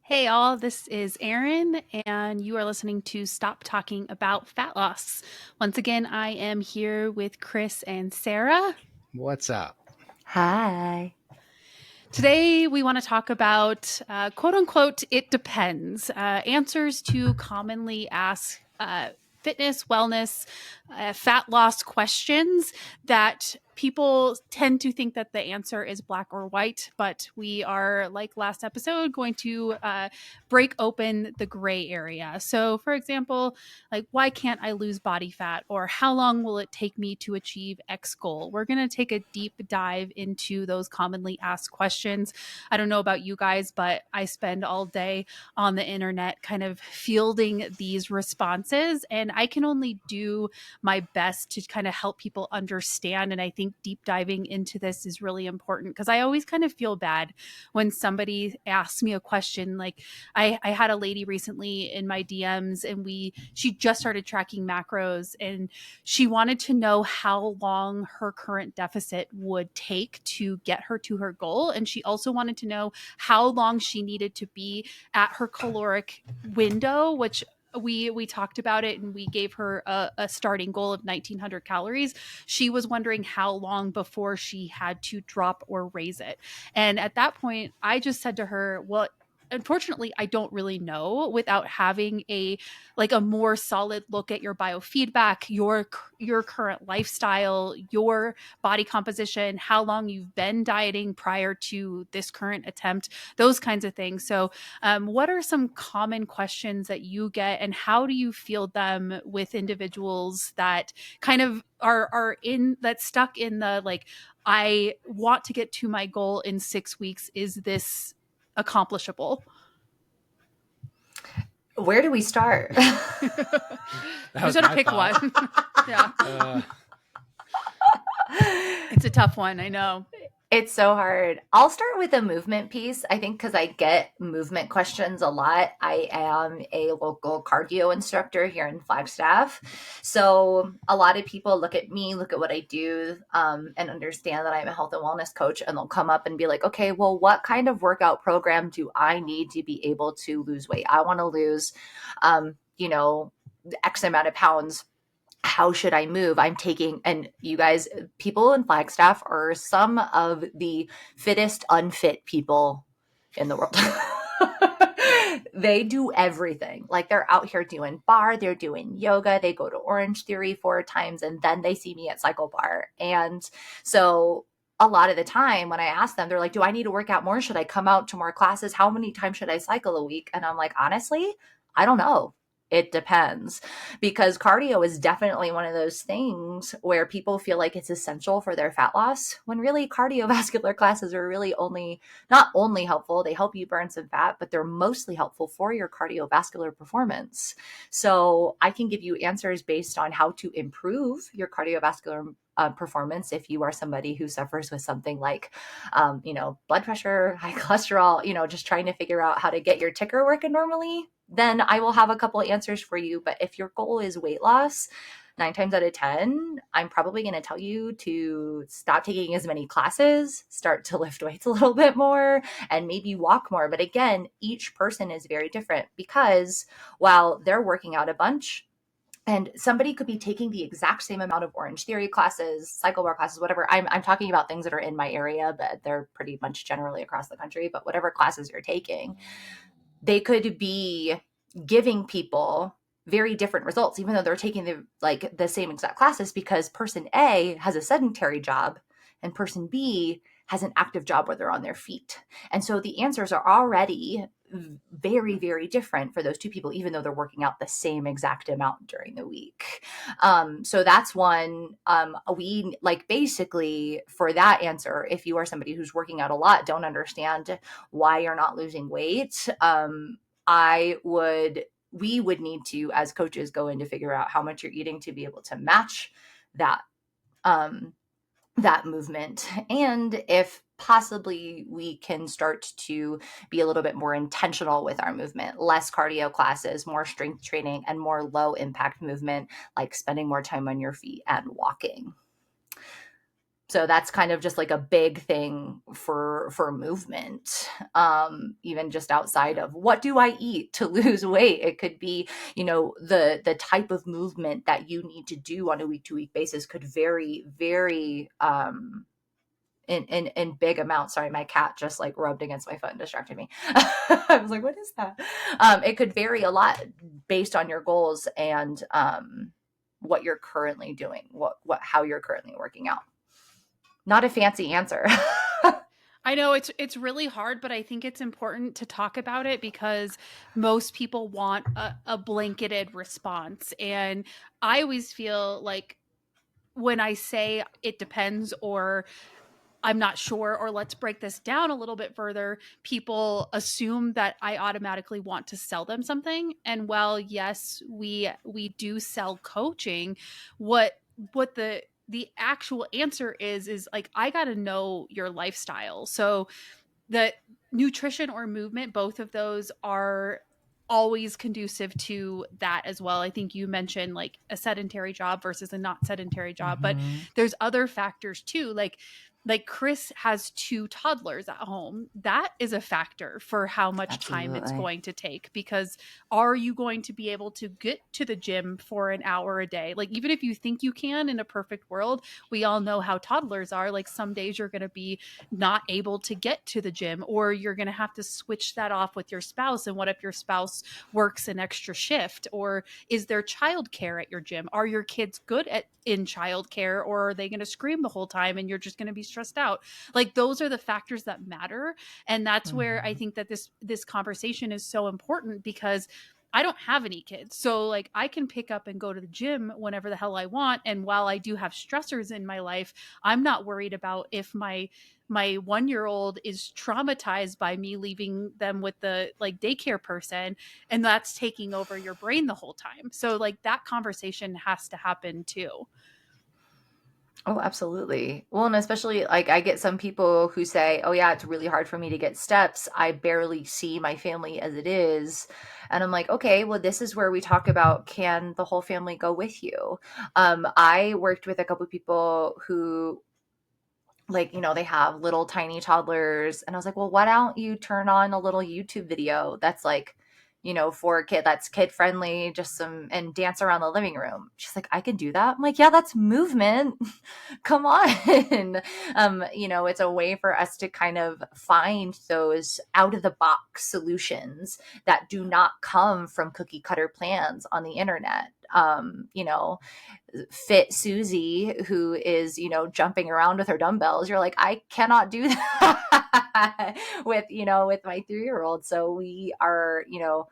Hey, all, this is Erin, and you are listening to Stop Talking About Fat Loss. Once again, I am here with Chris and Sarah. What's up? Hi. Today, we want to talk about quote unquote, it depends answers to commonly asked fitness, wellness, fat loss questions that people tend to think that the answer is black or white, but we are, like last episode, going to break open the gray area. So, for example, like, why can't I lose body fat? Or how long will it take me to achieve X goal? We're going to take a deep dive into those commonly asked questions. I don't know about you guys, but I spend all day on the internet kind of fielding these responses, and I can only do my best to kind of help people understand. And I think deep diving into this is really important because I always kind of feel bad when somebody asks me a question. Like, I had a lady recently in my DMs, and she just started tracking macros, and she wanted to know how long her current deficit would take to get her to her goal. And she also wanted to know how long she needed to be at her caloric window, which we talked about it, and we gave her a starting goal of 1900 calories. She was wondering how long before she had to drop or raise it. And at that point, I just said to her, well, unfortunately, I don't really know without having a more solid look at your biofeedback, your current lifestyle, your body composition, how long you've been dieting prior to this current attempt, those kinds of things. So what are some common questions that you get, and how do you field them with individuals that kind of are in that stuck in the, like, I want to get to my goal in 6 weeks, is this accomplishable? Where do we start? You That just was gotta my pick fault. one. Yeah, Uh, it's a tough one, I know. It's so hard. I'll start with a movement piece. I think because I get movement questions a lot. I am a local cardio instructor here in Flagstaff. So a lot of people look at me, look at what I do, and understand that I'm a health and wellness coach. And they'll come up and be like, okay, well, what kind of workout program do I need to be able to lose weight? I want to lose, X amount of pounds. How should I move? I'm taking, and you guys, people in Flagstaff are some of the fittest, unfit people in the world. They do everything. Like, they're out here doing bar, they're doing yoga, they go to Orange Theory 4 times, and then they see me at Cycle Bar. And so a lot of the time when I ask them, they're like, do I need to work out more? Should I come out to more classes? How many times should I cycle a week? And I'm like, honestly, I don't know. It depends, because cardio is definitely one of those things where people feel like it's essential for their fat loss, when really cardiovascular classes are really not only helpful, they help you burn some fat, but they're mostly helpful for your cardiovascular performance. So I can give you answers based on how to improve your cardiovascular performance if you are somebody who suffers with something like, blood pressure, high cholesterol, just trying to figure out how to get your ticker working normally. Then I will have a couple of answers for you. But if your goal is weight loss, 9 times out of 10, I'm probably going to tell you to stop taking as many classes, start to lift weights a little bit more, and maybe walk more. But again, each person is very different, because while they're working out a bunch, and somebody could be taking the exact same amount of Orange Theory classes, cycle bar classes, whatever. I'm talking about things that are in my area, but they're pretty much generally across the country. But whatever classes you're taking, they could be giving people very different results, even though they're taking the same exact classes, because person A has a sedentary job and person B has an active job where they're on their feet. And so the answers are already very, very different for those two people, even though they're working out the same exact amount during the week. So that's one. We like, basically, for that answer, if you are somebody who's working out a lot, don't understand why you're not losing weight, we would need to, as coaches, go in to figure out how much you're eating to be able to match that um, that movement. And if possibly we can start to be a little bit more intentional with our movement, less cardio classes, more strength training, and more low impact movement, like spending more time on your feet and walking. So that's kind of just like a big thing for movement. Even just outside of what do I eat to lose weight, it could be, you know, the type of movement that you need to do on a week to week basis could vary very in big amounts. Sorry, my cat just like rubbed against my foot and distracted me. I was like, what is that? It could vary a lot based on your goals and what you're currently doing, what how you're currently working out. Not a fancy answer. I know it's really hard, but I think it's important to talk about it because most people want a blanketed response. And I always feel like when I say it depends or I'm not sure, or let's break this down a little bit further, people assume that I automatically want to sell them something. And while yes, we do sell coaching, what the actual answer is like I got to know your lifestyle. So the nutrition or movement, both of those are always conducive to that as well. I think you mentioned like a sedentary job versus a not sedentary job, but there's other factors too. Like Chris has 2 toddlers at home. That is a factor for how much time it's Absolutely. going to take, because are you going to be able to get to the gym for an hour a day? Like even if you think you can in a perfect world, we all know how toddlers are. Like some days you're going to be not able to get to the gym, or you're going to have to switch that off with your spouse. And what if your spouse works an extra shift? Or is there childcare at your gym? Are your kids good at in childcare, or are they going to scream the whole time and you're just going to be stressed out? Like those are the factors that matter. And that's where I think that this conversation is so important, because I don't have any kids. So like I can pick up and go to the gym whenever the hell I want. And while I do have stressors in my life, I'm not worried about if my 1-year-old is traumatized by me leaving them with the like daycare person, and that's taking over your brain the whole time. So like that conversation has to happen too. Oh, absolutely. Well, and especially like I get some people who say, "Oh yeah, it's really hard for me to get steps. I barely see my family as it is." And I'm like, "Okay, well this is where we talk about can the whole family go with you?" I worked with a couple of people who like, you know, they have little tiny toddlers. And I was like, well, why don't you turn on a little YouTube video that's like, you know, for a kid that's kid friendly, just some and dance around the living room. She's like, I can do that. I'm like, yeah, that's movement. Come on. You know, it's a way for us to kind of find those out of the box solutions that do not come from cookie cutter plans on the internet. You know, fit Susie who is, you know, jumping around with her dumbbells. You're like, I cannot do that with, you know, with my 3-year-old. So we are, you know,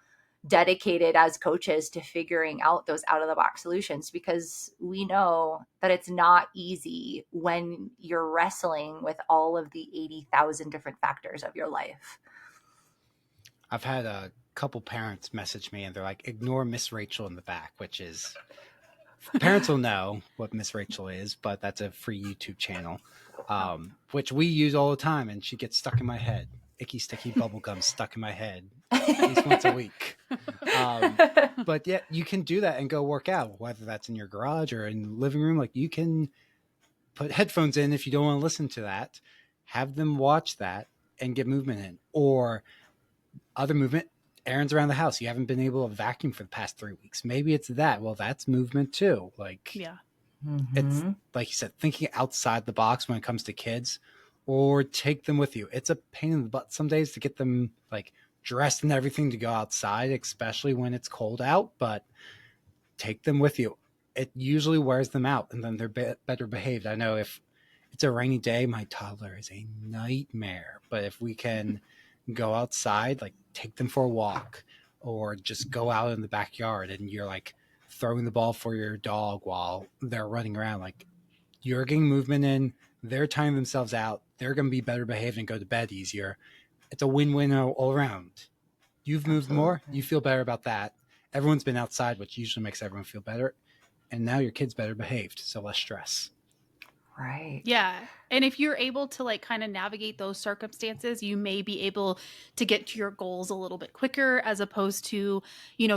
dedicated as coaches to figuring out those out of the box solutions, because we know that it's not easy when you're wrestling with all of the 80,000 different factors of your life. I've had a couple parents message me and they're like, ignore Miss Rachel in the back, which is parents will know what Miss Rachel is, but that's a free YouTube channel, which we use all the time. And she gets stuck in my head. Icky, sticky bubble gum stuck in my head at least once a week. But yeah, you can do that and go work out, whether that's in your garage or in the living room. Like you can put headphones in if you don't want to listen to that, have them watch that and get movement in. Or other movement, errands around the house. You haven't been able to vacuum for the past 3 weeks. Maybe it's that. Well, that's movement too. Like, Yeah. it's like you said, thinking outside the box when it comes to kids, or take them with you. It's a pain in the butt some days to get them like dressed and everything to go outside, especially when it's cold out, but take them with you. It usually wears them out and then they're better behaved. I know if it's a rainy day, my toddler is a nightmare, but if we can go outside, like take them for a walk or just go out in the backyard and you're like throwing the ball for your dog while they're running around, like you're getting movement in, they're tiring themselves out, they're going to be better behaved and go to bed easier. It's a win-win all around. You've moved more, you feel better about that. Everyone's been outside, which usually makes everyone feel better. And now your kid's better behaved, so less stress. Right. Yeah. And if you're able to like kind of navigate those circumstances, you may be able to get to your goals a little bit quicker as opposed to,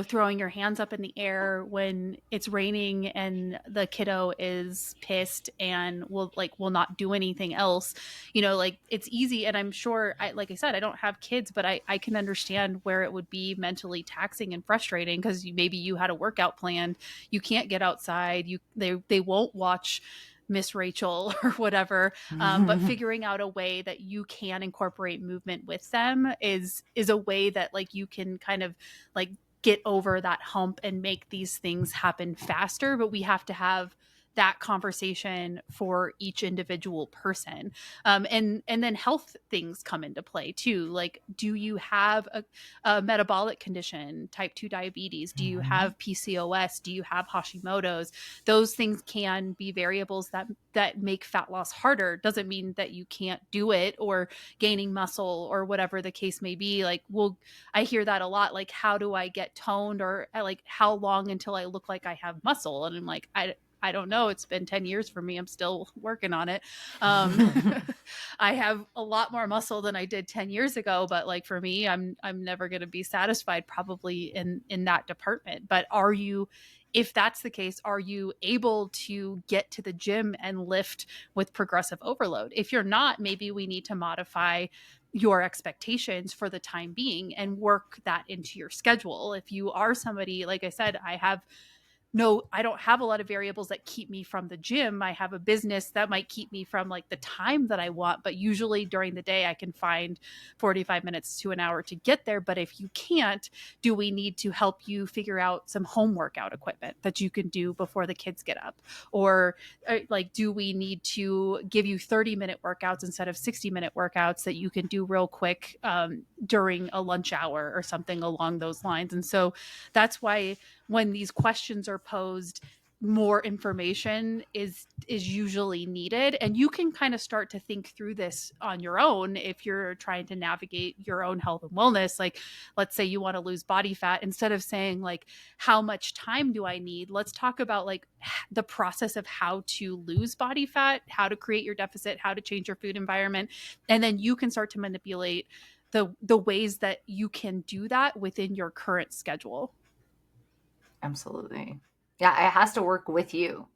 throwing your hands up in the air when it's raining and the kiddo is pissed and will not do anything else. Like it's easy. And I'm sure like I said, I don't have kids, but I can understand where it would be mentally taxing and frustrating because maybe you had a workout planned. You can't get outside. They won't watch Miss Rachel or whatever, but figuring out a way that you can incorporate movement with them is a way that like you can kind of like get over that hump and make these things happen faster. But we have to have that conversation for each individual person, and then health things come into play too. Like, do you have a metabolic condition, type 2 diabetes? Do you have PCOS? Do you have Hashimoto's? Those things can be variables that make fat loss harder. Doesn't mean that you can't do it, or gaining muscle or whatever the case may be. Like, I hear that a lot. Like, how do I get toned, or like how long until I look like I have muscle? And I'm like, I don't know. It's been 10 years for me. I'm still working on it. I have a lot more muscle than I did 10 years ago, but like for me, I'm never going to be satisfied probably in that department. But if that's the case, are you able to get to the gym and lift with progressive overload? If you're not, maybe we need to modify your expectations for the time being and work that into your schedule. If you are somebody, like I said, I don't have a lot of variables that keep me from the gym. I have a business that might keep me from like the time that I want, but usually during the day I can find 45 minutes to an hour to get there. But if you can't, do we need to help you figure out some home workout equipment that you can do before the kids get up? Or like, do we need to give you 30-minute workouts instead of 60-minute workouts that you can do real quick during a lunch hour or something along those lines? And so that's why when these questions are posed, more information is usually needed, and you can kind of start to think through this on your own if you're trying to navigate your own health and wellness. Like, let's say you want to lose body fat. Instead of saying like, how much time do I need, let's talk about like the process of how to lose body fat, how to create your deficit, how to change your food environment, and then you can start to manipulate the ways that you can do that within your current schedule. Absolutely. Yeah, it has to work with you.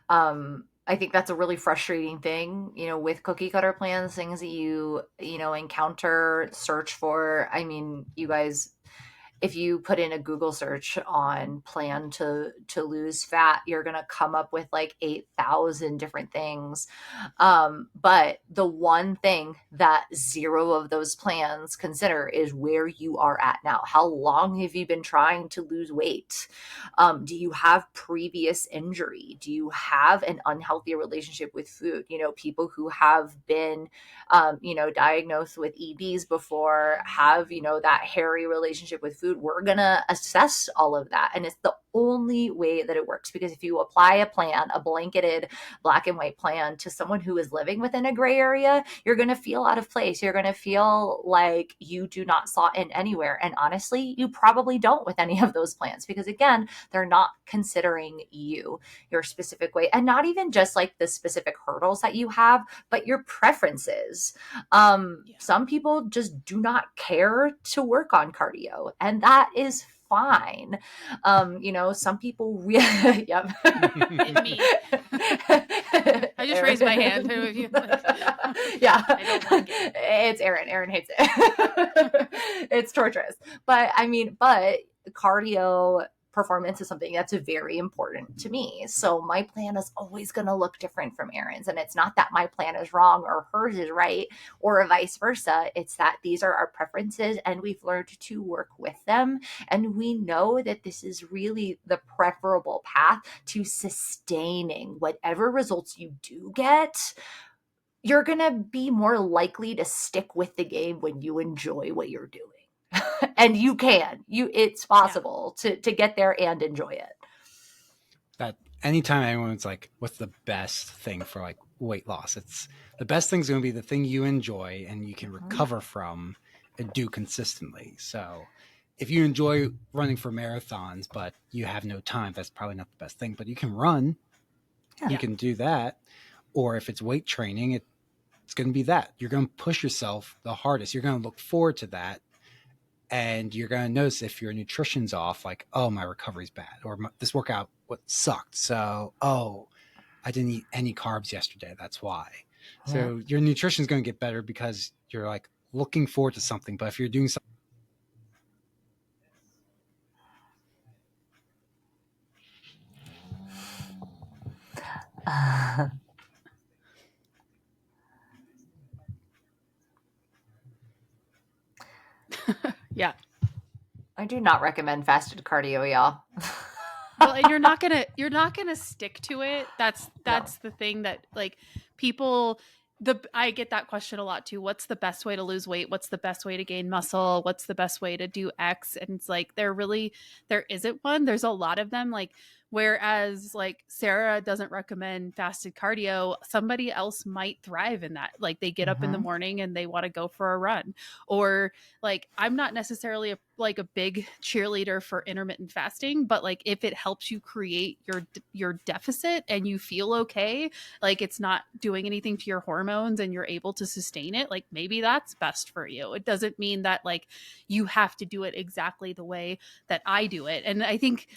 I think that's a really frustrating thing, with cookie cutter plans, things that you encounter, search for. I mean, you guys, if you put in a Google search on plan to lose fat, you're going to come up with like 8,000 different things. But the one thing that zero of those plans consider is where you are at now. How long have you been trying to lose weight? Do you have previous injury? Do you have an unhealthy relationship with food? People who have been, diagnosed with EDs before have, that hairy relationship with food. We're going to assess all of that. And it's the only way that it works, because if you apply a plan, a blanketed black and white plan to someone who is living within a gray area, you're going to feel out of place. You're going to feel like you do not slot in anywhere. And honestly, you probably don't with any of those plans, because again, they're not considering you, your specific way, and not even just like the specific hurdles that you have, but your preferences. Some people just do not care to work on cardio, and that is fine. Some people really, yep. Me. I just raised my hand. Yeah. I don't like it. It's Erin. Erin hates it. It's torturous. But cardio performance is something that's very important to me. So my plan is always going to look different from Erin's. And it's not that my plan is wrong or hers is right or vice versa. It's that these are our preferences and we've learned to work with them. And we know that this is really the preferable path to sustaining whatever results you do get. You're going to be more likely to stick with the game when you enjoy what you're doing. And it's possible to get there and enjoy it. That anytime anyone's like, what's the best thing for like weight loss? It's the best thing's going to be the thing you enjoy and you can recover from and do consistently. So if you enjoy running for marathons, but you have no time, that's probably not the best thing, but you can run, you can do that. Or if it's weight training, it's going to be that. You're going to push yourself the hardest. You're going to look forward to that. And you're going to notice if your nutrition's off, like, oh, my recovery's bad, or this workout sucked. So, oh, I didn't eat any carbs yesterday. That's why. Yeah. So your nutrition is going to get better because you're like looking forward to something. But if you're doing something, Yeah. I do not recommend fasted cardio, y'all. Well, and you're not gonna stick to it. That's the thing that, like, people, I get that question a lot too. What's the best way to lose weight? What's the best way to gain muscle? What's the best way to do X? And it's like, there isn't one. There's a lot of them. Like, whereas like Sarah doesn't recommend fasted cardio, somebody else might thrive in that. Like, they get up in the morning and they want to go for a run. Or like, I'm not necessarily a big cheerleader for intermittent fasting, but like, if it helps you create your deficit and you feel okay, like it's not doing anything to your hormones and you're able to sustain it, like maybe that's best for you. It doesn't mean that like you have to do it exactly the way that I do it. And I think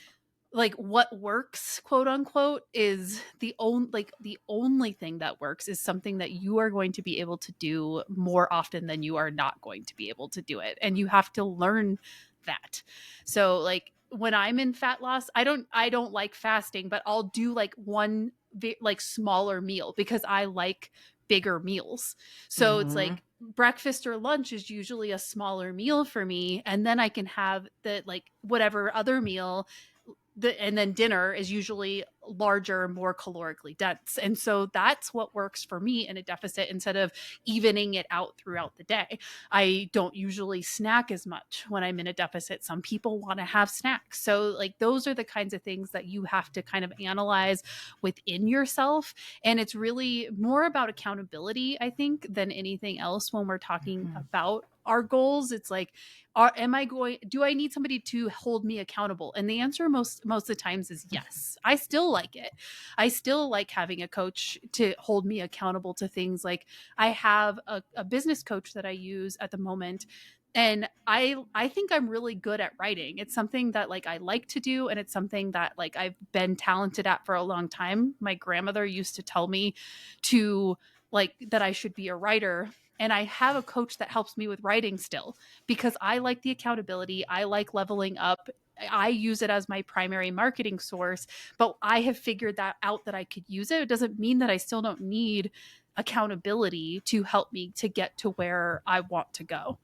like what works, quote unquote, is the only thing that works is something that you are going to be able to do more often than you are not going to be able to do it. And you have to learn that. So like when I'm in fat loss, I don't like fasting, but I'll do like one like smaller meal because I like bigger meals. So it's like breakfast or lunch is usually a smaller meal for me, and then I can have the like whatever other meal, and then dinner is usually larger, more calorically dense. And so that's what works for me in a deficit, instead of evening it out throughout the day. I don't usually snack as much when I'm in a deficit. Some people want to have snacks. So like those are the kinds of things that you have to kind of analyze within yourself. And it's really more about accountability, I think, than anything else when we're talking about our goals. It's like, do I need somebody to hold me accountable? And the answer most of the times is yes. I still like it. I still like having a coach to hold me accountable to things. Like, I have a business coach that I use at the moment, and I think I'm really good at writing. It's something that like I like to do, and it's something that like I've been talented at for a long time. My grandmother used to tell me to like that I should be a writer. And I have a coach that helps me with writing still, because I like the accountability. I like leveling up. I use it as my primary marketing source, but I have figured that out, that I could use it. It doesn't mean that I still don't need accountability to help me to get to where I want to go.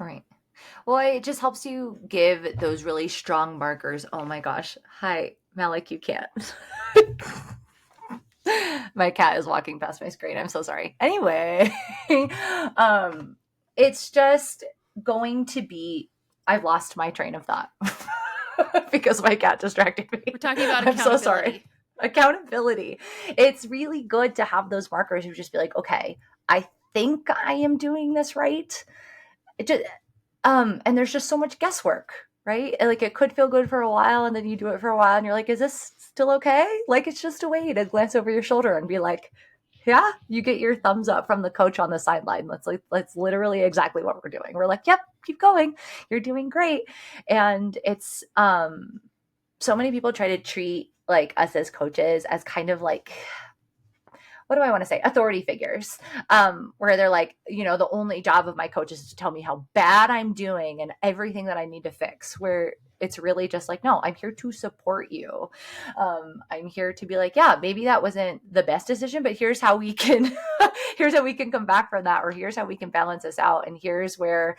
All right. Well, it just helps you give those really strong markers. Oh my gosh. Hi, Malik, you can't. My cat is walking past my screen. I'm so sorry. Anyway, it's just going to be, I've lost my train of thought because my cat distracted me. We're talking about accountability. I'm so sorry. Accountability. It's really good to have those markers and just be like, okay, I think I am doing this right. It just, and there's just so much guesswork, right? Like, it could feel good for a while, and then you do it for a while and you're like, is this still okay? Like, it's just a way to glance over your shoulder and be like, yeah, you get your thumbs up from the coach on the sideline. That's literally exactly what we're doing. We're like, yep, keep going. You're doing great. And it's, so many people try to treat like us as coaches as kind of like, what do I want to say? Authority figures, where they're like, the only job of my coach is to tell me how bad I'm doing and everything that I need to fix, where it's really just like, no, I'm here to support you. I'm here to be like, yeah, maybe that wasn't the best decision, but here's how we can, here's how we can come back from that, or here's how we can balance this out. And here's where,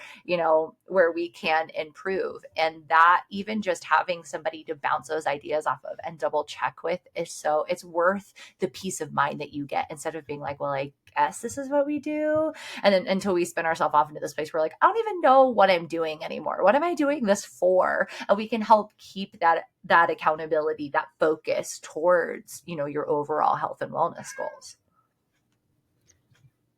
where we can improve. And that, even just having somebody to bounce those ideas off of and double check with, it's worth the peace of mind that you get, instead of being like, well, I guess this is what we do. And then until we spin ourselves off into this place, we're like, I don't even know what I'm doing anymore. What am I doing this for? And we can help keep that accountability, that focus towards, your overall health and wellness goals.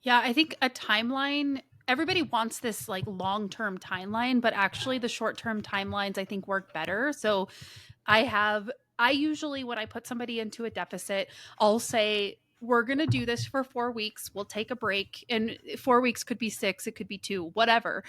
Yeah, I think a timeline, everybody wants this like long-term timeline, but actually the short-term timelines I think work better. So I usually, when I put somebody into a deficit, I'll say, we're going to do this for 4 weeks. We'll take a break, and 4 weeks could be 6, it could be 2, whatever,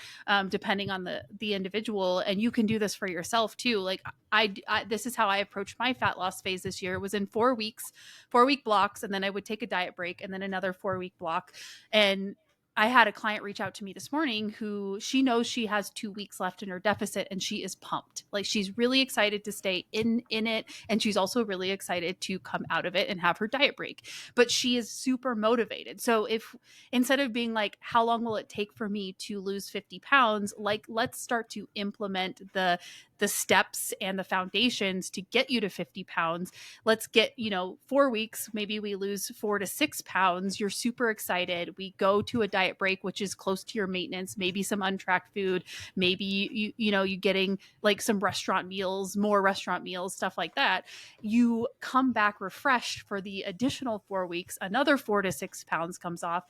depending on the individual. And you can do this for yourself too. Like I this is how I approached my fat loss phase this year. It was in 4 weeks, 4-week blocks. And then I would take a diet break and then another 4-week block. And I had a client reach out to me this morning who she knows she has 2 weeks left in her deficit, and she is pumped. Like she's really excited to stay in it, and she's also really excited to come out of it and have her diet break. But she is super motivated. So if instead of being like, how long will it take for me to lose 50 pounds, like let's start to implement the steps and the foundations to get you to 50 pounds. Let's get, 4 weeks, maybe we lose 4 to 6 pounds. You're super excited. We go to a diet break, which is close to your maintenance, maybe some untracked food, maybe you getting like some restaurant meals, more restaurant meals, stuff like that. You come back refreshed for the additional 4 weeks, another 4 to 6 pounds comes off.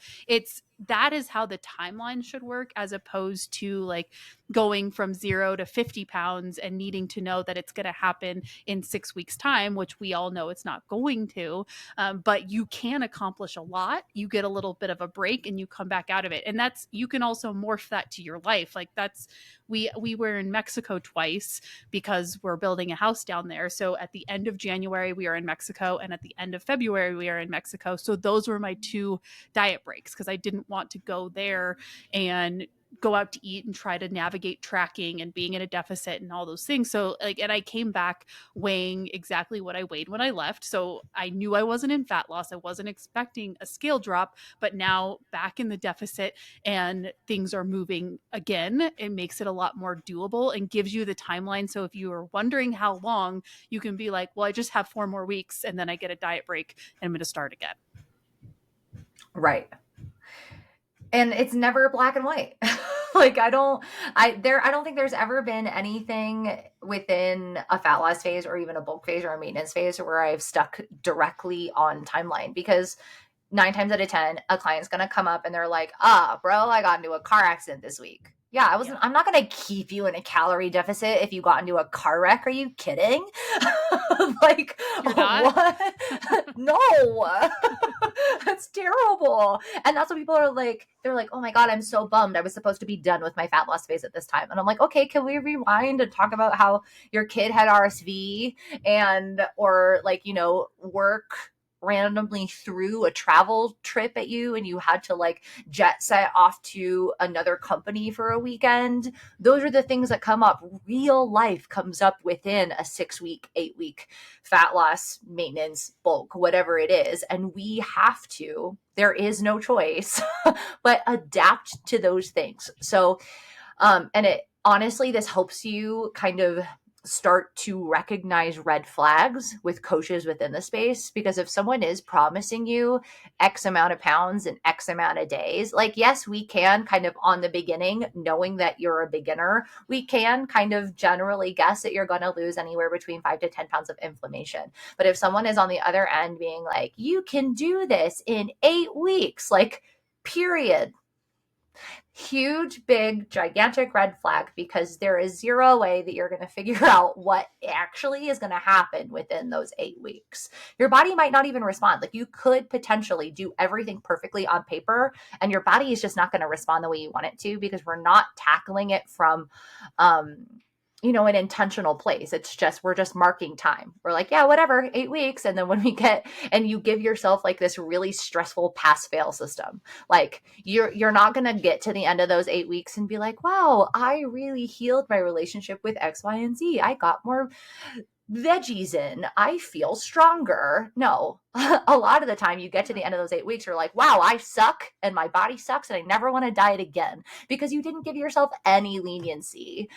That is how the timeline should work, as opposed to like going from 0 to 50 pounds and needing to know that it's going to happen in 6 weeks time, which we all know it's not going to. But you can accomplish a lot. You get a little bit of a break and you come back out of it. And you can also morph that to your life. Like we were in Mexico twice because we're building a house down there. So at the end of January, we are in Mexico, and at the end of February, we are in Mexico. So those were my 2 diet breaks, because I didn't want to go there and go out to eat and try to navigate tracking and being in a deficit and all those things. So and I came back weighing exactly what I weighed when I left. So I knew I wasn't in fat loss. I wasn't expecting a scale drop, but now back in the deficit and things are moving again. It makes it a lot more doable and gives you the timeline. So if you are wondering how long, you can be like, well, I just have 4 more weeks and then I get a diet break and I'm going to start again. Right. And it's never black and white. Like I don't think there's ever been anything within a fat loss phase or even a bulk phase or a maintenance phase where I've stuck directly on timeline, because 9 times out of 10, a client's going to come up and they're like, bro, I got into a car accident this week. Yeah, I'm not going to keep you in a calorie deficit if you got into a car wreck. Are you kidding? Like, what? No, that's terrible. And that's what people are like. They're like, oh my God, I'm so bummed. I was supposed to be done with my fat loss phase at this time. And I'm like, okay, can we rewind and talk about how your kid had RSV or work randomly threw a travel trip at you and you had to like jet set off to another company for a weekend? Those are the things that come up. Real life comes up within a 6-week, 8-week fat loss, maintenance, bulk, whatever it is. And there is no choice, but adapt to those things. So, and it honestly, this helps you kind of start to recognize red flags with coaches within the space, because if someone is promising you X amount of pounds in X amount of days, like, yes, we can kind of on the beginning, knowing that you're a beginner, we can kind of generally guess that you're going to lose anywhere between 5 to 10 pounds of inflammation. But if someone is on the other end being like, you can do this in 8 weeks, like, period, huge, big, gigantic red flag, because there is zero way that you're going to figure out what actually is going to happen within those 8 weeks. Your body might not even respond. Like, you could potentially do everything perfectly on paper and your body is just not going to respond the way you want it to, because we're not tackling it from, an intentional place. It's just, we're just marking time. We're like, yeah, whatever, 8 weeks. And then when you give yourself like this really stressful pass fail system, like you're not going to get to the end of those 8 weeks and be like, wow, I really healed my relationship with X, Y, and Z. I got more veggies in. I feel stronger. No, a lot of the time you get to the end of those 8 weeks, you're like, wow, I suck and my body sucks and I never want to diet again, because you didn't give yourself any leniency.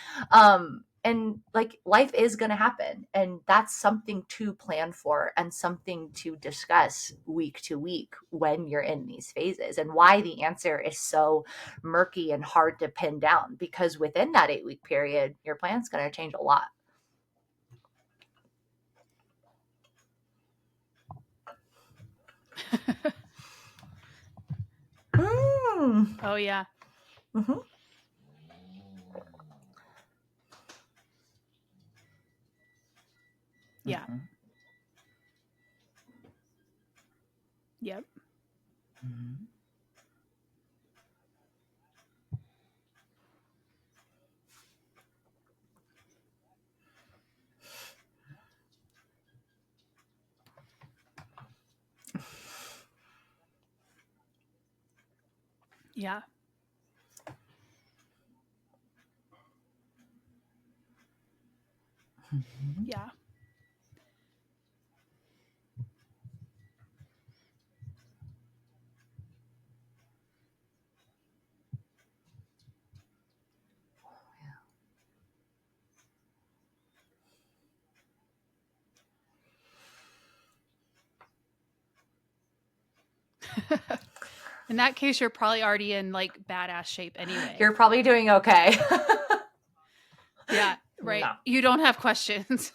And like, life is going to happen, and that's something to plan for and something to discuss week to week when you're in these phases, and why the answer is so murky and hard to pin down, because within that 8-week period, your plan's going to change a lot. Oh yeah. Mm-hmm. Yeah. Mm-hmm. Yep. Mhm. Yeah. Mhm. Yeah. In that case, you're probably already in like badass shape anyway. You're probably doing okay. Yeah, right. No. You don't have questions.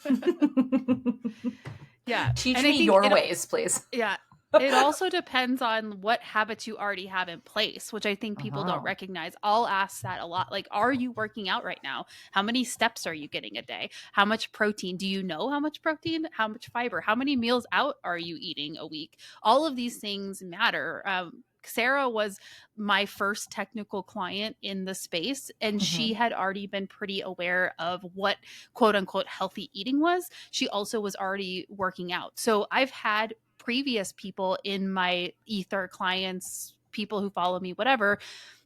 Yeah. Teach And I me think your ways, please. yeah, it also depends on what habits you already have in place, which I think people don't Uh-huh. recognize. I'll ask that a lot. Like, are you working out right now? How many steps are you getting a day? How much protein? Do you know how much protein? How much fiber? How many meals out are you eating a week? All of these things matter. Sarah was my first technical client in the space, and she Mhm. had already been pretty aware of what quote unquote healthy eating was. She also was already working out. So I've had previous people in my ether, clients, people who follow me, whatever,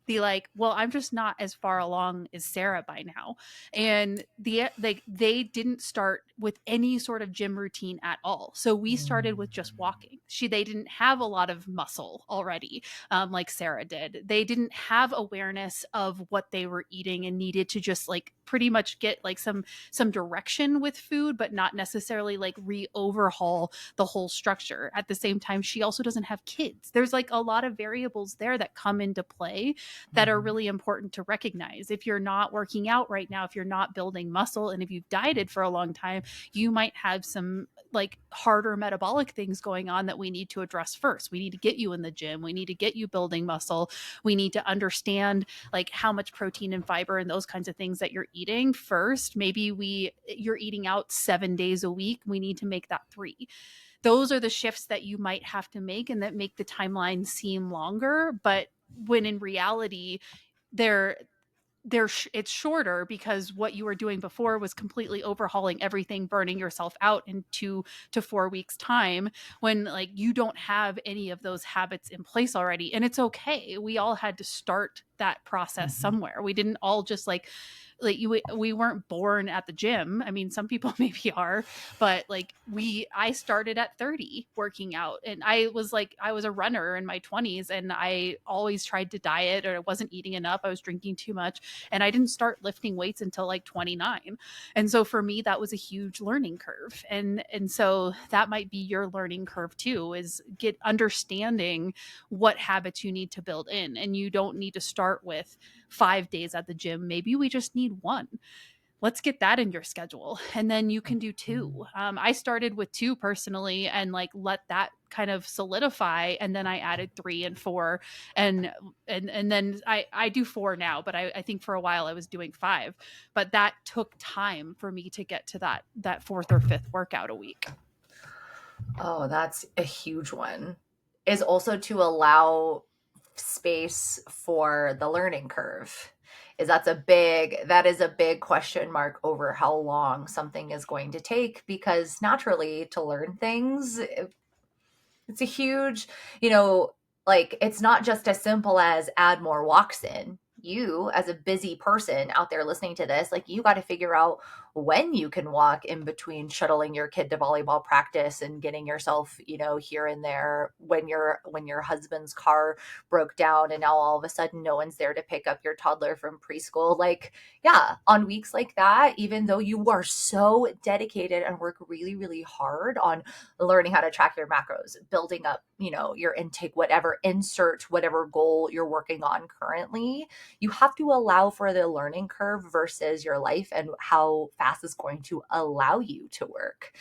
be like, well, I'm just not as far along as Sarah by now. And they didn't start with any sort of gym routine at all. So we started with just walking. They didn't have a lot of muscle already, like Sarah did. They didn't have awareness of what they were eating and needed to just like pretty much get like some direction with food, but not necessarily like re-overhaul the whole structure. At the same time, she also doesn't have kids. There's like a lot of variables there that come into play that are really important to recognize. If you're not working out right now, if you're not building muscle, and if you've dieted for a long time, you might have some like harder metabolic things going on that we need to address first. We need to get you in the gym. We need to get you building muscle. We need to understand like how much protein and fiber and those kinds of things that you're eating first. Maybe you're eating out 7 days a week. We need to make that 3. Those are the shifts that you might have to make and that make the timeline seem longer, but when in reality they're it's shorter because what you were doing before was completely overhauling everything, burning yourself out in 2 to 4 weeks time, when like you don't have any of those habits in place already. And it's okay, we all had to start that process somewhere. We didn't all just like we weren't born at the gym. I mean, some people maybe are, but like I started at 30 working out, and I was a runner in my 20s, and I always tried to diet, or I wasn't eating enough, I was drinking too much, and I didn't start lifting weights until like 29. And so for me that was a huge learning curve, and so that might be your learning curve too, is get understanding what habits you need to build in. And you don't need to start with 5 days at the gym. Maybe we just need 1. Let's get that in your schedule, and then you can do 2. I started with 2 personally, and like let that kind of solidify, and then I added 3 and 4, and then I do 4 now, but I think for a while I was doing 5. But that took time for me to get to that 4th or 5th workout a week. Oh, that's a huge one. Is also to allow space for the learning curve. That is a big question mark over how long something is going to take, because naturally to learn things, it's a huge, like it's not just as simple as add more walks in. You, as a busy person out there listening to this, like you got to figure out when you can walk in between shuttling your kid to volleyball practice and getting yourself, here and there, when your husband's car broke down and now all of a sudden no one's there to pick up your toddler from preschool. Like, yeah, on weeks like that, even though you are so dedicated and work really, really hard on learning how to track your macros, building up, your intake, insert whatever goal you're working on currently, you have to allow for the learning curve versus your life and how fast it's going to allow you to work.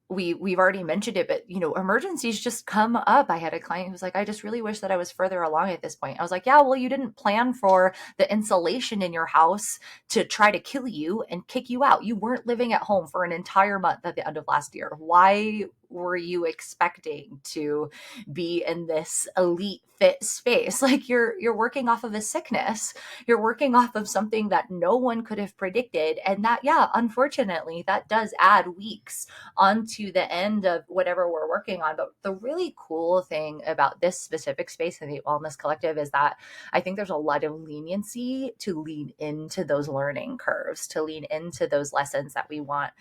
We've already mentioned it, but emergencies just come up. I had a client who was like, I just really wish that I was further along at this point. I was like, yeah, well, you didn't plan for the insulation in your house to try to kill you and kick you out. You weren't living at home for an entire month at the end of last year. Why were you expecting to be in this elite fit space? Like you're working off of a sickness. You're working off of something that no one could have predicted. And that, yeah, unfortunately, that does add weeks onto the end of whatever we're working on. But the really cool thing about this specific space in the Wellness Collective is that I think there's a lot of leniency to lean into those learning curves, to lean into those lessons that we want.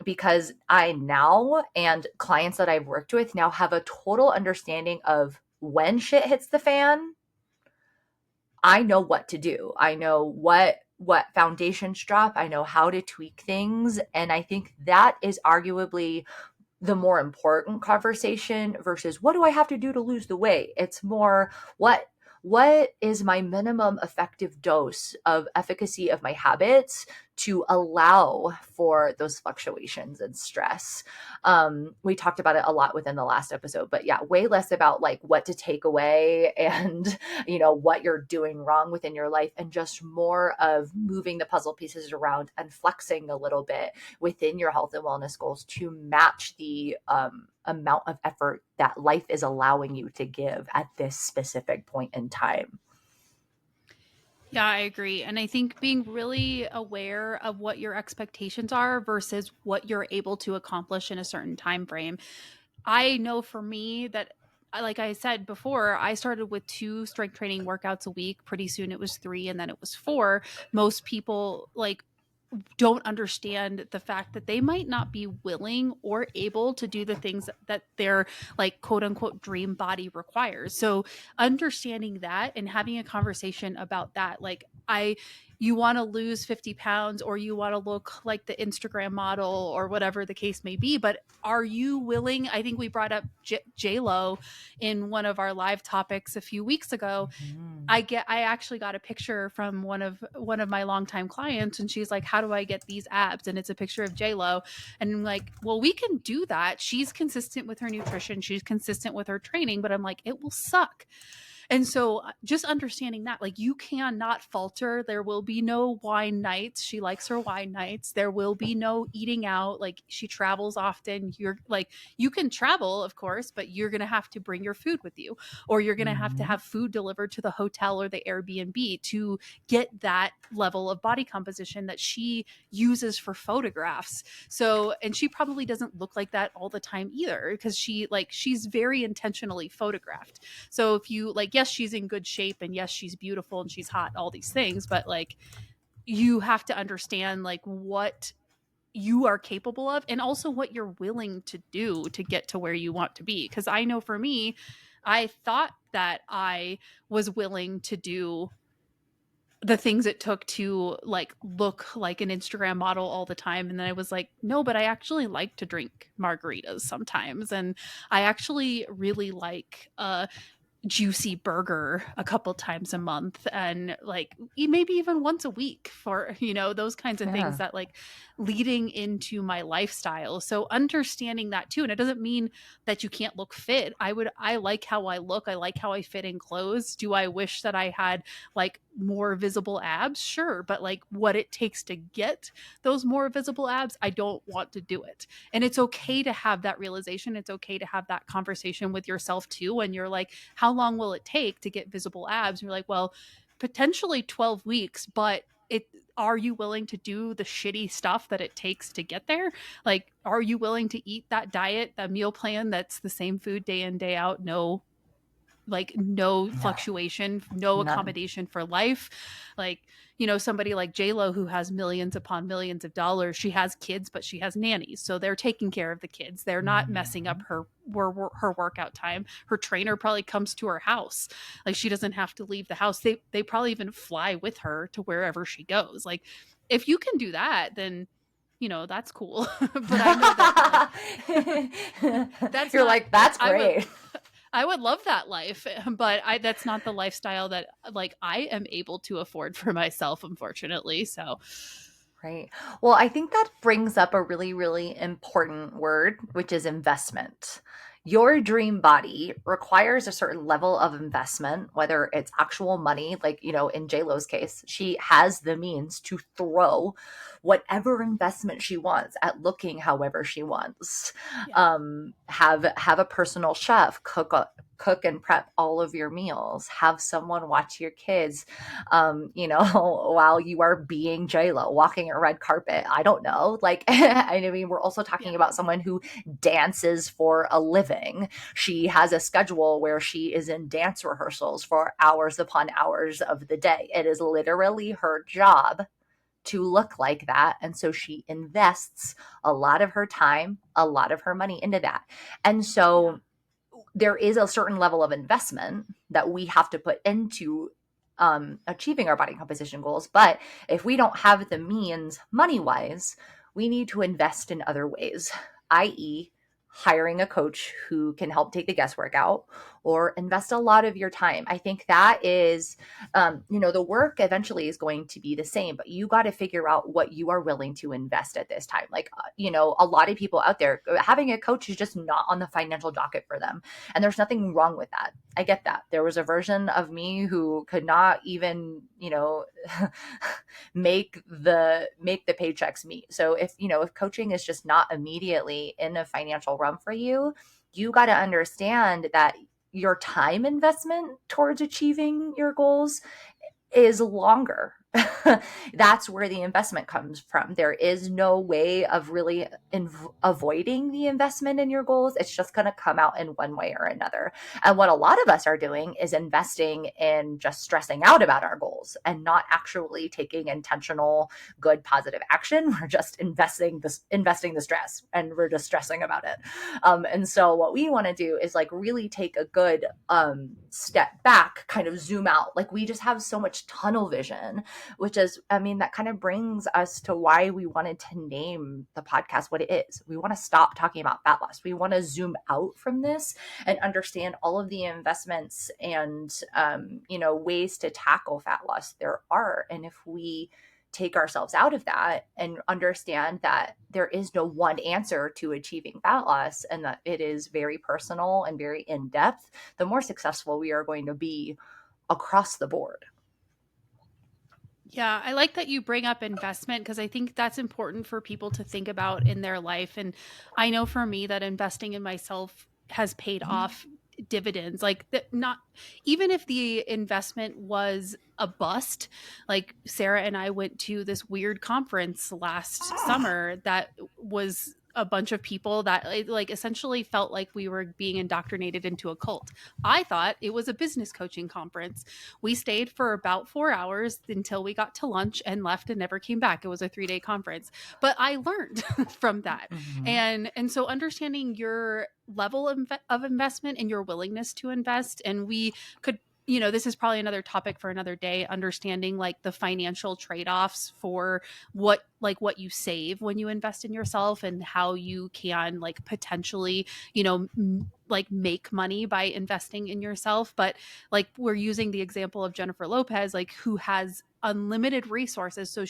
Because I now, and clients that I've worked with now, have a total understanding of when shit hits the fan. I know what to do. I know what foundations drop. I know how to tweak things. And I think that is arguably the more important conversation versus what do I have to do to lose the weight? It's more what is my minimum effective dose of efficacy of my habits to allow for those fluctuations and stress. We talked about it a lot within the last episode, but yeah, way less about like what to take away and, you know, what you're doing wrong within your life, and just more of moving the puzzle pieces around and flexing a little bit within your health and wellness goals to match the amount of effort that life is allowing you to give at this specific point in time. Yeah, I agree. And I think being really aware of what your expectations are versus what you're able to accomplish in a certain time frame. I know for me that, like I said before, I started with 2 strength training workouts a week. Pretty soon it was 3, and then it was 4. Most people like don't understand the fact that they might not be willing or able to do the things that their like quote unquote dream body requires. So understanding that and having a conversation about that, like you want to lose 50 pounds or you want to look like the Instagram model or whatever the case may be, but are you willing? I think we brought up J-Lo in one of our live topics a few weeks ago. I actually got a picture from one of my longtime clients, and she's like, how do I get these abs? And it's a picture of J-Lo. And I'm like, well, we can do that. She's consistent with her nutrition. She's consistent with her training, but I'm like, it will suck. And so just understanding that, like, you cannot falter. There will be no wine nights. She likes her wine nights. There will be no eating out. Like, she travels often. You're like, you can travel, of course, but you're going to have to bring your food with you, or you're going to have food delivered to the hotel or the Airbnb to get that level of body composition that she uses for photographs. So, and she probably doesn't look like that all the time either, because she's very intentionally photographed. So if you like, yes, she's in good shape, and yes, she's beautiful and she's hot, all these things, but like, you have to understand like what you are capable of and also what you're willing to do to get to where you want to be. Because I know for me, I thought that I was willing to do the things it took to like look like an Instagram model all the time. And then I was like, no, but I actually like to drink margaritas sometimes. And I actually really like juicy burger a couple times a month, and like maybe even once a week, for those kinds of things that like leading into my lifestyle. So understanding that too. And it doesn't mean that you can't look fit. I like how I look. I like how I fit in clothes. Do I wish that I had like more visible abs? Sure. But like what it takes to get those more visible abs, I don't want to do it. And it's okay to have that realization. It's okay to have that conversation with yourself too, when you're like, how long will it take to get visible abs? And you're like, well, potentially 12 weeks, but are you willing to do the shitty stuff that it takes to get there? Like, are you willing to eat that diet, that meal plan that's the same food day in, day out? No fluctuation, no accommodation for life. Like, somebody like J-Lo who has millions upon millions of dollars, she has kids, but she has nannies. So they're taking care of the kids. They're not messing up her workout time. Her trainer probably comes to her house. Like, she doesn't have to leave the house. They probably even fly with her to wherever she goes. Like, if you can do that, then that's cool. But I know that that's you're like, that's great. I would love that life, but that's not the lifestyle that like I am able to afford for myself, unfortunately. So, right. Well, I think that brings up a really, really important word, which is investment. Your dream body requires a certain level of investment, whether it's actual money, like, in JLo's case, she has the means to throw whatever investment she wants at looking however she wants. Yeah. Have a personal chef cook and prep all of your meals. Have someone watch your kids, while you are being JLo, walking a red carpet. I don't know. Like, I mean, we're also talking Yeah. about someone who dances for a living. She has a schedule where she is in dance rehearsals for hours upon hours of the day. It is literally her job to look like that. And so she invests a lot of her time, a lot of her money into that. And so there is a certain level of investment that we have to put into achieving our body composition goals. But if we don't have the means money wise, we need to invest in other ways, i.e., hiring a coach who can help take the guesswork out, or invest a lot of your time. I think that is, the work eventually is going to be the same, but you got to figure out what you are willing to invest at this time. Like, a lot of people out there, having a coach is just not on the financial docket for them. And there's nothing wrong with that. I get that. There was a version of me who could not even, make the paychecks meet. So if coaching is just not immediately in a financial realm for you, you got to understand that your time investment towards achieving your goals is longer. That's where the investment comes from. There is no way of really avoiding the investment in your goals. It's just going to come out in one way or another. And what a lot of us are doing is investing in just stressing out about our goals and not actually taking intentional, good, positive action. We're just investing the stress, and we're just stressing about it. And so what we want to do is like really take a good step back, kind of zoom out. Like, we just have so much tunnel vision, which is, I mean, that kind of brings us to why we wanted to name the podcast what it is. We want to stop talking about fat loss. We want to zoom out from this and understand all of the investments and, ways to tackle fat loss there are. And if we take ourselves out of that and understand that there is no one answer to achieving fat loss, and that it is very personal and very in depth, the more successful we are going to be across the board. Yeah, I like that you bring up investment, because I think that's important for people to think about in their life. And I know for me that investing in myself has paid off dividends. Like, that, not even if the investment was a bust. Like, Sarah and I went to this weird conference last summer that was a bunch of people that like essentially felt like we were being indoctrinated into a cult. I thought it was a business coaching conference. We stayed for about 4 hours until we got to lunch and left and never came back. It was a 3-day conference, but I learned from that. Mm-hmm. And so understanding your level of investment and your willingness to invest, and we could, this is probably another topic for another day, understanding like the financial trade-offs for what you save when you invest in yourself, and how you can like potentially, like make money by investing in yourself. But like, we're using the example of Jennifer Lopez, like, who has unlimited resources. So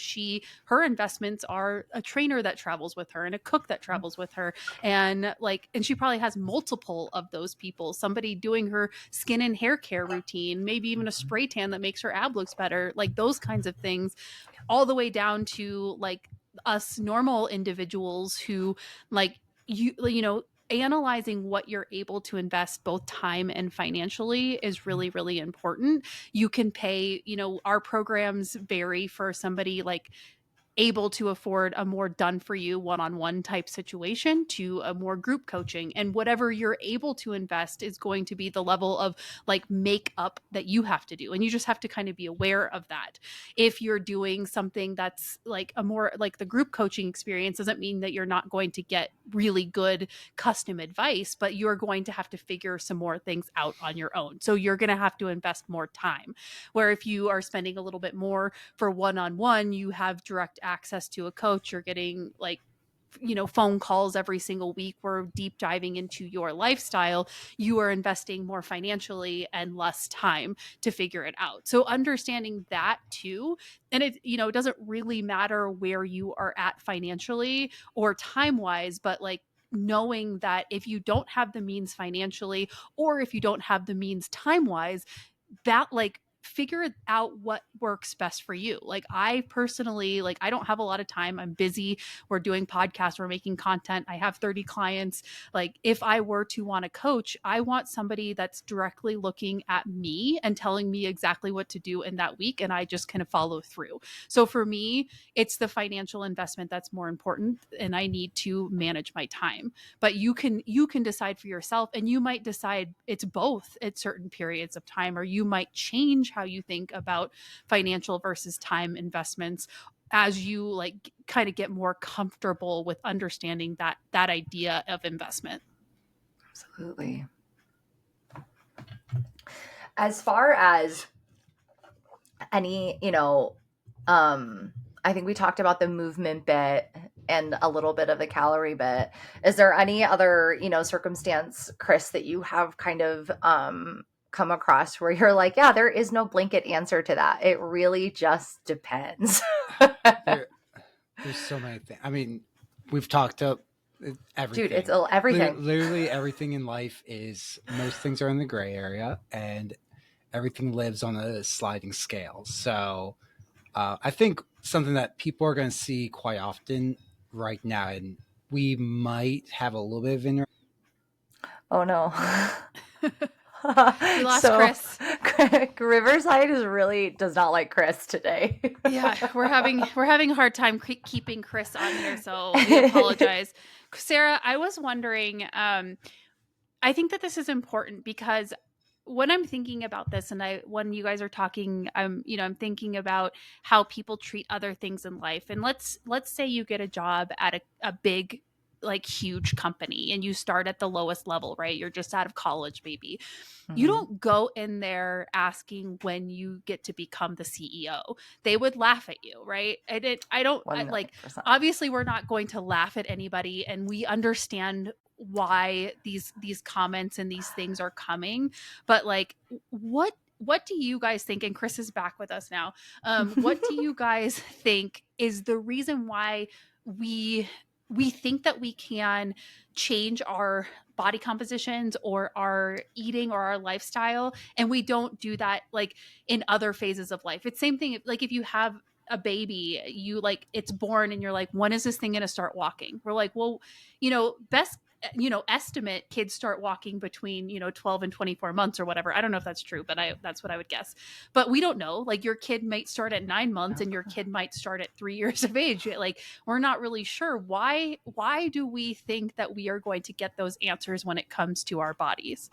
her investments are a trainer that travels with her and a cook that travels with her. And she probably has multiple of those people, somebody doing her skin and hair care routine, maybe even a spray tan that makes her ab looks better, like those kinds of things, all the way down to like us normal individuals who, like, analyzing what you're able to invest both time and financially is really, really important. You can pay, our programs vary for somebody like able to afford a more done for you one-on-one type situation to a more group coaching, and whatever you're able to invest is going to be the level of like makeup that you have to do, and you just have to kind of be aware of that. If you're doing something that's like a more like the group coaching experience, doesn't mean that you're not going to get really good custom advice, but you're going to have to figure some more things out on your own, so you're going to have to invest more time. Where if you are spending a little bit more for one-on-one, you have direct access to a coach. You're getting like, phone calls every single week. We're deep diving into your lifestyle. You are investing more financially and less time to figure it out. So understanding that too. And it, it doesn't really matter where you are at financially or time wise, but like knowing that if you don't have the means financially, or if you don't have the means time wise, that like figure out what works best for you. Like I personally, like I don't have a lot of time. I'm busy. We're doing podcasts, we're making content. I have 30 clients. Like if I were to want to coach, I want somebody that's directly looking at me and telling me exactly what to do in that week, and I just kind of follow through. So for me, it's the financial investment that's more important, and I need to manage my time. But you can decide for yourself, and you might decide it's both at certain periods of time, or you might change how you think about financial versus time investments as you like kind of get more comfortable with understanding that idea of investment. Absolutely. As far as any, I think we talked about the movement bit and a little bit of the calorie bit. Is there any other, circumstance, Chris, that you have kind of come across where you're like, yeah, there is no blanket answer to that. It really just depends. There's so many things. I mean, we've talked up everything. Dude, it's everything. Literally everything in life is, most things are in the gray area, and everything lives on a sliding scale. So I think something that people are going to see quite often right now, and we might have a little bit of Oh no. We lost Chris. Riverside does not like Chris today. Yeah, we're having a hard time keeping Chris on here, so we apologize. Sarah, I was wondering, I think that this is important because when I'm thinking about this, and when you guys are talking, I'm thinking about how people treat other things in life. And let's say you get a job at a big, like huge company, and you start at the lowest level, right? You're just out of college, maybe. You don't go in there asking when you get to become the CEO. They would laugh at you, right? Obviously we're not going to laugh at anybody, and we understand why these comments and these things are coming. But like, what do you guys think? And Chris is back with us now. What do you guys think is the reason why we think that we can change our body compositions or our eating or our lifestyle, and we don't do that like in other phases of life? It's same thing. Like if you have a baby, you like, it's born and you're like, when is this thing going to start walking? We're like, well, best estimate, kids start walking between 12 and 24 months or whatever. I don't know if that's true, but that's what I would guess. But we don't know. Like your kid might start at 9 months and your kid might start at 3 years of age. Like we're not really sure. Why do we think that we are going to get those answers when it comes to our bodies?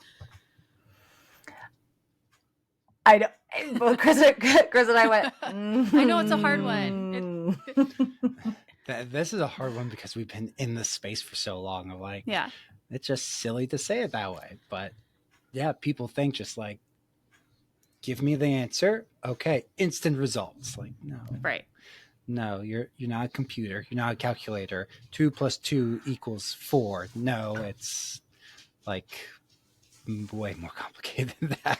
I know. Well, Chris and I went, I know it's a hard one. This is a hard one because we've been in this space for so long. I'm like, yeah, it's just silly to say it that way. But yeah, people think just like, give me the answer. Okay. Instant results. Like, no. Right. No, you're not a computer. You're not a calculator. 2 + 2 = 4. No, it's like way more complicated than that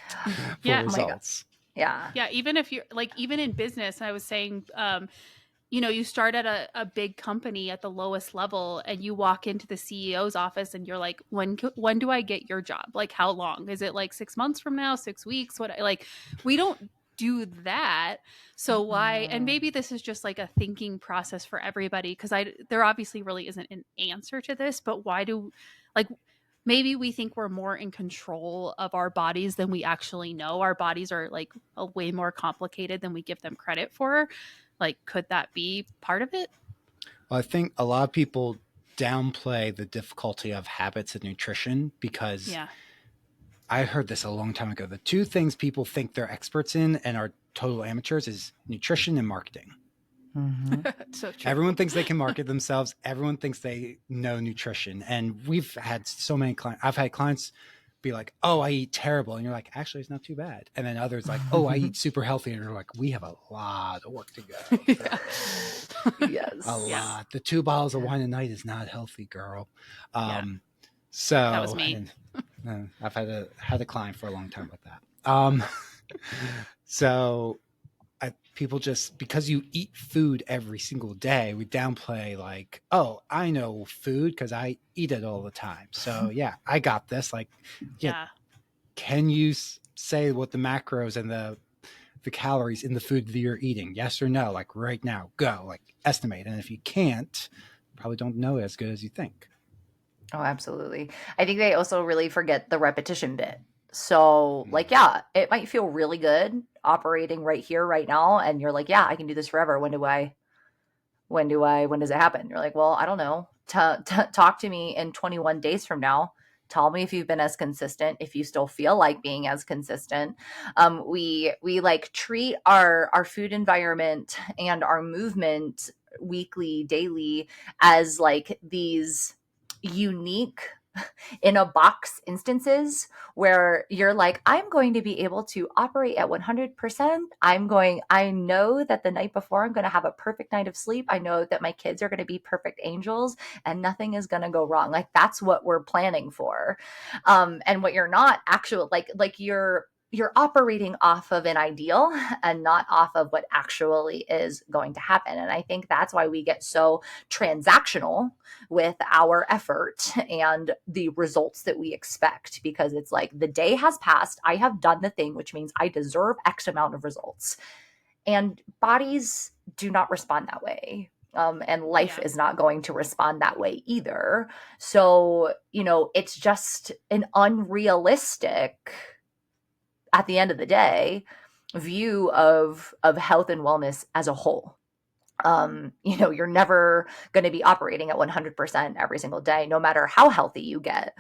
for results. Yeah. Yeah. Even if you're like, even in business, I was saying, you start at a big company at the lowest level, and you walk into the CEO's office and you're like, when do I get your job? Like, how long? Is it like 6 months from now, 6 weeks? We don't do that. So why? And maybe this is just like a thinking process for everybody, because there obviously really isn't an answer to this, but why do, like, maybe we think we're more in control of our bodies than we actually know. Our bodies are like way more complicated than we give them credit for. Like, could that be part of it? Well, I think a lot of people downplay the difficulty of habits and nutrition because I heard this a long time ago. The two things people think they're experts in and are total amateurs is nutrition and marketing. So true. Everyone thinks they can market themselves. Everyone thinks they know nutrition. And we've had so many clients. I've had clients be like, oh, I eat terrible. And you're like, actually, it's not too bad. And then others like, oh, I eat super healthy. And you're like, we have a lot of work to go. Yes. A lot. The 2 bottles of wine a night is not healthy, girl. So that was me. I've had a client for a long time with that. So people just, because you eat food every single day, we downplay like, oh, I know food because I eat it all the time. So yeah, I got this. Like, yeah, Yeah. can you say what the macros and the calories in the food that you're eating? Yes or no? Like right now, go like estimate. And if you can't, probably don't know as good as you think. Oh, absolutely. I think they also really forget the repetition bit. So, like, yeah, it might feel really good operating right here, right now. And you're like, yeah, I can do this forever. When does it happen? You're like, well, I don't know. Talk to me in 21 days from now. Tell me if you've been as consistent, if you still feel like being as consistent. We like treat our food environment and our movement weekly, daily as like these unique in a box instances where you're like, I'm going to be able to operate at 100%. I know that the night before I'm going to have a perfect night of sleep. I know that my kids are going to be perfect angels and nothing is going to go wrong. Like that's what we're planning for. And what you're not actual, like you're operating off of an ideal and not off of what actually is going to happen. And I think that's why we get so transactional with our effort and the results that we expect, because it's like the day has passed, I have done the thing, which means I deserve X amount of results. And bodies do not respond that way. And life Yeah. is not going to respond that way either. So, it's just an unrealistic, at the end of the day, view of health and wellness as a whole. You're never going to be operating at 100% every single day, no matter how healthy you get.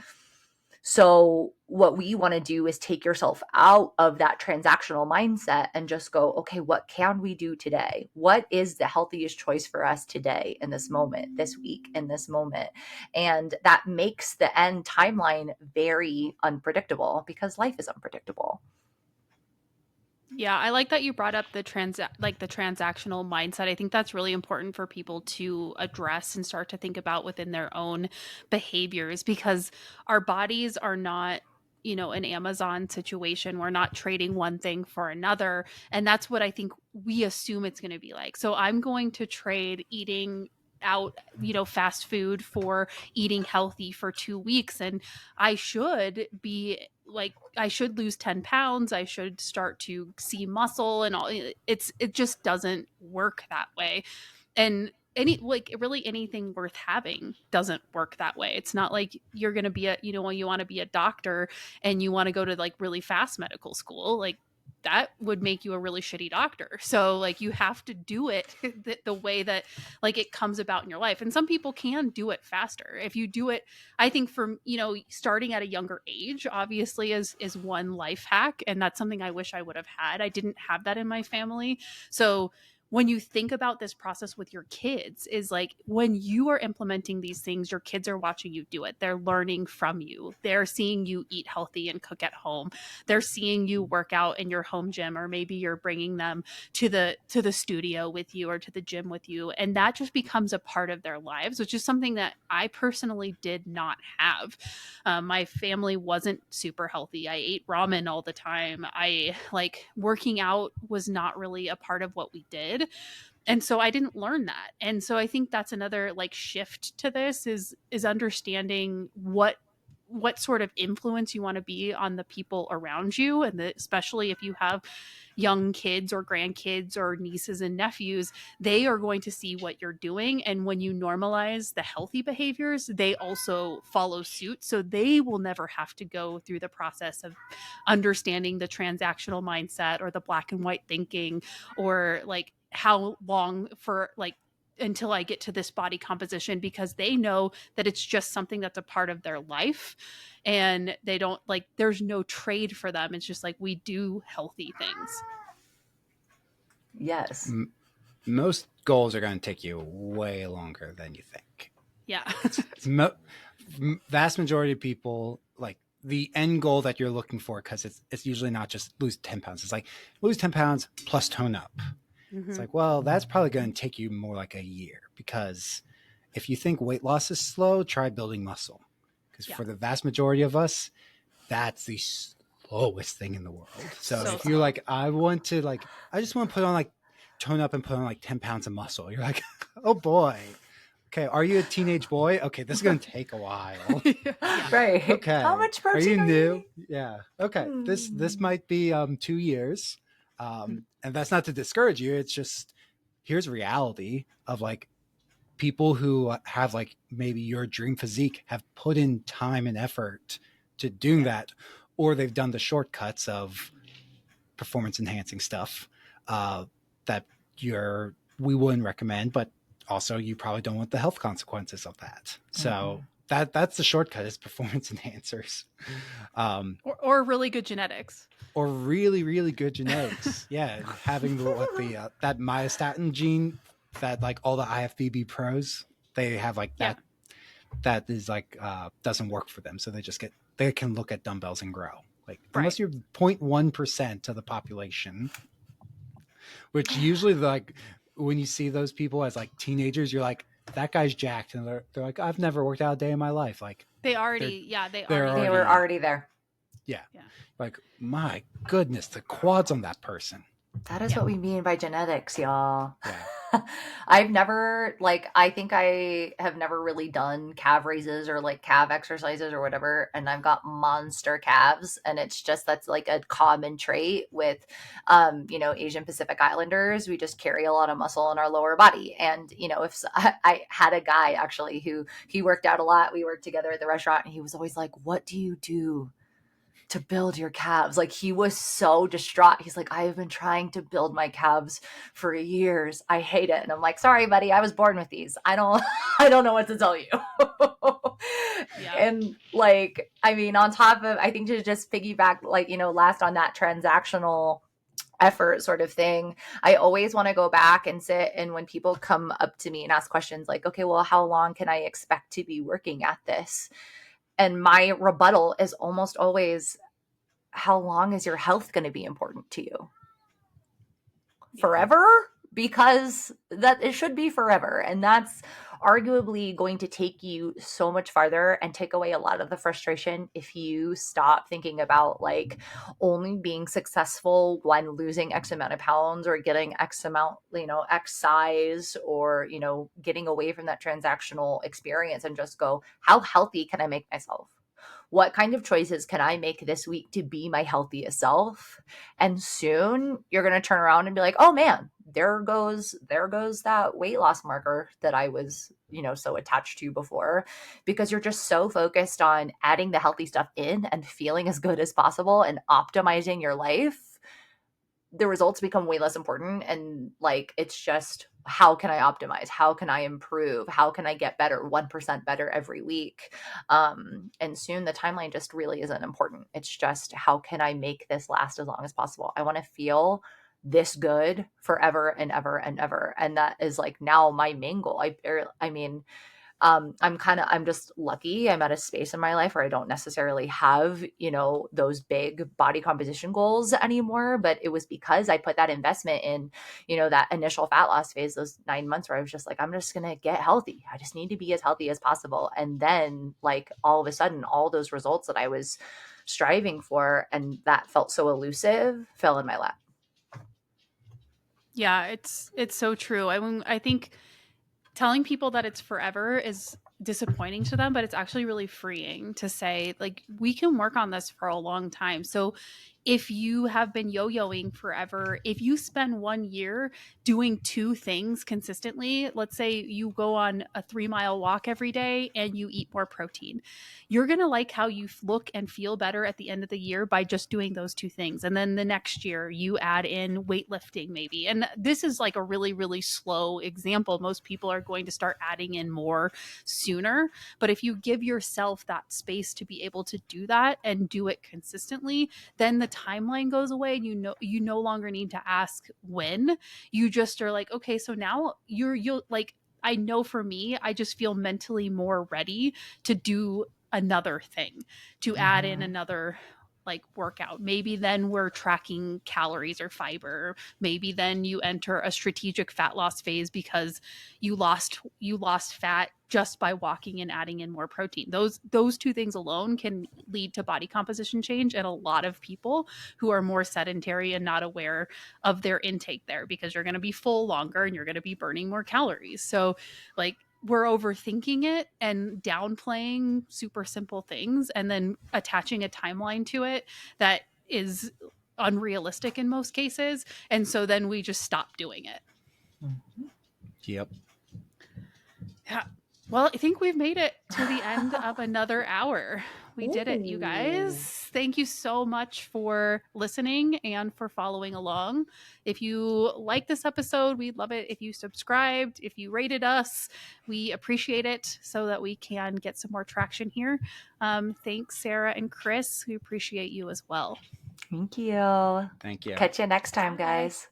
So what we want to do is take yourself out of that transactional mindset and just go, okay, what can we do today? What is the healthiest choice for us today, in this moment, this week, in this moment? And that makes the end timeline very unpredictable, because life is unpredictable. Yeah, I like that you brought up the transactional mindset. I think that's really important for people to address and start to think about within their own behaviors, because our bodies are not, an Amazon situation. We're not trading one thing for another, and that's what I think we assume it's going to be like. So I'm going to trade eating out, fast food for eating healthy for 2 weeks, and I should be like, I should lose 10 pounds. I should start to see muscle and all. It just doesn't work that way. And really anything worth having doesn't work that way. It's not like you're going to be you want to be a doctor and you want to go to like really fast medical school. Like that would make you a really shitty doctor. So like you have to do it the way that like it comes about in your life. And some people can do it faster. If you do it, I think from, starting at a younger age, obviously is one life hack. And that's something I wish I would have had. I didn't have that in my family. So when you think about this process with your kids, is like when you are implementing these things, your kids are watching you do it. They're learning from you. They're seeing you eat healthy and cook at home. They're seeing you work out in your home gym, or maybe you're bringing them to the studio with you or to the gym with you, and that just becomes a part of their lives, which is something that I personally did not have. My family wasn't super healthy. I ate ramen all the time. I like working out was not really a part of what we did, and so I didn't learn that. And so I think that's another like shift to this is understanding what sort of influence you want to be on the people around you, and especially if you have young kids or grandkids or nieces and nephews, they are going to see what you're doing, and when you normalize the healthy behaviors, they also follow suit, so they will never have to go through the process of understanding the transactional mindset or the black and white thinking, or like how long for like until I get to this body composition, because they know that it's just something that's a part of their life, and they don't like, there's no trade for them. It's just like we do healthy things. Yes. Most goals are going to take you way longer than you think. Yeah. Vast majority of people, like the end goal that you're looking for, because it's usually not just lose 10 pounds. It's like lose 10 pounds plus tone up. Mm-hmm. It's like, well, that's probably going to take you more like a year, because if you think weight loss is slow, try building muscle. Because for the vast majority of us, that's the lowest thing in the world. So So if you're like, I just want to put on like, tone up and put on like 10 pounds of muscle. You're like, oh boy. Okay. Are you a teenage boy? Okay. This is going to take a while. Yeah. Right. Okay. How much Are you protein are new? you Yeah. Okay. This eating? might be 2 years. And that's not to discourage you. It's just here's reality of like people who have like maybe your dream physique have put in time and effort to doing that, or they've done the shortcuts of performance enhancing stuff that we wouldn't recommend, but also you probably don't want the health consequences of that. So that's the shortcut is performance enhancers. Or really good genetics. Or really, really good genetics. Yeah, having that myostatin gene that like all the IFBB pros they have like that. That is like doesn't work for them, so they can look at dumbbells and grow. Like unless you're 0.1% of the population, which usually like when you see those people as like teenagers, you're like that guy's jacked, and they're like I've never worked out a day in my life. Like They They were already there. Yeah. Like, my goodness, the quads on that person. That is what we mean by genetics, y'all. Yeah. I've never, I think I have never really done calf raises or like calf exercises or whatever. And I've got monster calves. And it's just, that's like a common trait with, Asian Pacific Islanders. We just carry a lot of muscle in our lower body. And, if I had a guy actually who he worked out a lot, we worked together at the restaurant and he was always like, what do you do to build your calves? Like he was so distraught. He's like, I've been trying to build my calves for years. I hate it. And I'm like, sorry, buddy, I was born with these. I don't I don't know what to tell you. And on top of, I think to just piggyback, last on that transactional effort sort of thing, I always want to go back and sit, and when people come up to me and ask questions like, okay, well, how long can I expect to be working at this? And my rebuttal is almost always, how long is your health going to be important to you? Forever? Because that it should be forever. And that's arguably going to take you so much farther and take away a lot of the frustration if you stop thinking about like only being successful when losing X amount of pounds or getting X amount, X size, or, getting away from that transactional experience and just go, how healthy can I make myself? What kind of choices can I make this week to be my healthiest self? And soon you're going to turn around and be like, oh man, there goes that weight loss marker that I was, so attached to before, because you're just so focused on adding the healthy stuff in and feeling as good as possible and optimizing your life. The results become way less important. And it's just, how can I optimize? How can I improve? How can I get better? 1% better every week. And soon the timeline just really isn't important. It's just, how can I make this last as long as possible? I want to feel this good forever and ever and ever. And that is now my main goal. I'm just lucky. I'm at a space in my life where I don't necessarily have, those big body composition goals anymore. But it was because I put that investment in, that initial fat loss phase, those 9 months where I was just like, I'm just going to get healthy. I just need to be as healthy as possible. And then all of a sudden, all those results that I was striving for and that felt so elusive fell in my lap. Yeah, it's so true. I think telling people that it's forever is disappointing to them, but it's actually really freeing to say, we can work on this for a long time. So if you have been yo-yoing forever, if you spend 1 year doing 2 things consistently, let's say you go on a 3-mile walk every day and you eat more protein, you're going to like how you look and feel better at the end of the year by just doing those 2 things. And then the next year you add in weightlifting maybe. And this is a really, really slow example. Most people are going to start adding in more sooner. But if you give yourself that space to be able to do that and do it consistently, then the timeline goes away and you no longer need to ask when. You just are like, okay, so now you'll I know for me, I just feel mentally more ready to do another thing, to add in another like workout. Maybe then we're tracking calories or fiber. Maybe then you enter a strategic fat loss phase because you lost fat just by walking and adding in more protein. Those two things alone can lead to body composition change in a lot of people who are more sedentary and not aware of their intake there, because you're going to be full longer and you're going to be burning more calories. So like we're overthinking it and downplaying super simple things and then attaching a timeline to it that is unrealistic in most cases. And so then we just stop doing it. Yep. Yeah. Well, I think we've made it to the end of another hour. We did it, you guys. Thank you so much for listening and for following along. If you like this episode, we'd love it if you subscribed, if you rated us. We appreciate it so that we can get some more traction here. Thanks, Sarah and Chris. We appreciate you as well. Thank you. Thank you. Catch you next time, Bye. guys.